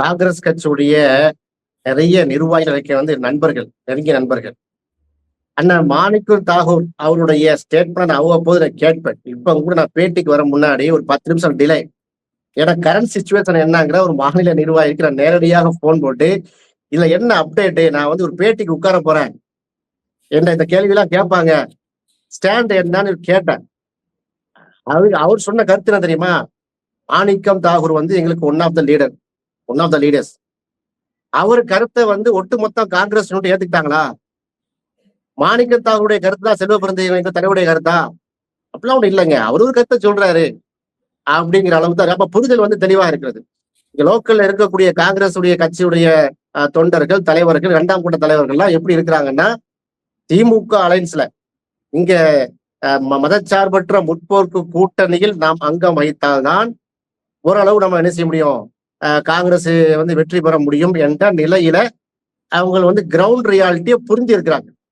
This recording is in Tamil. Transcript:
காங்கிரஸ் கட்சியுடைய நிறைய நிர்வாகிகள் வந்து நண்பர்கள், நெருங்கிய நண்பர்கள். அண்ணன் மாணிக்கம் தாகூர் அவருடைய ஸ்டேட்மெண்ட் அவ்வப்போது நான் கேட்பேன். இப்ப கூட நான் பேட்டிக்கு வர முன்னாடி ஒரு 10 நிமிஷம் டிலே. ஏன்னா கரண்ட் சிச்சுவேஷன் என்னங்கிற ஒரு மாநில நிர்வாகிக்கு நான் நேரடியாக போன் போட்டு இதுல என்ன அப்டேட்டு, நான் வந்து ஒரு பேட்டிக்கு உட்கார போறேன், என்ன இந்த கேள்வி எல்லாம் கேட்பாங்க, ஸ்டாண்ட் என்னன்னு கேட்டேன். அவர் சொன்ன கருத்து என்ன தெரியுமா? மாணிக்கம் தாகூர் வந்து எங்களுக்கு ஒன் ஆஃப் த லீடர்ஸ். அவர் கருத்தை வந்து ஒட்டுமொத்த காங்கிரஸ் ஏத்துக்கிட்டாங்களா? மாணிக்கம் தாகூருடைய கருத்து தான் செல்வ பிறந்த தலைவருடைய கருத்தா? அப்படிலாம் ஒண்ணு இல்லைங்க. அவரு ஒரு கருத்தை சொல்றாரு அப்படிங்கிற அளவுக்கு தான். அப்ப புரிதல் வந்து தெளிவா இருக்கிறது. இங்க லோக்கல்ல இருக்கக்கூடிய காங்கிரஸ் உடைய கட்சியுடைய தொண்டர்கள், தலைவர்கள், 2ஆம் கூட்ட தலைவர்கள்லாம் எப்படி இருக்கிறாங்கன்னா, திமுக அலைன்ஸ்ல இங்க மதச்சார்பற்ற முற்போக்கு கூட்டணியில் நாம் அங்கம் வகித்தால்தான் ஓரளவு நம்ம என்ன செய்ய முடியும், காங்கிரஸ் வந்து வெற்றி பெற முடியும் என்ற நிலையில அவங்க வந்து கிரவுண்ட் ரியாலிட்டியை புரிஞ்சு இருக்கிறாங்க.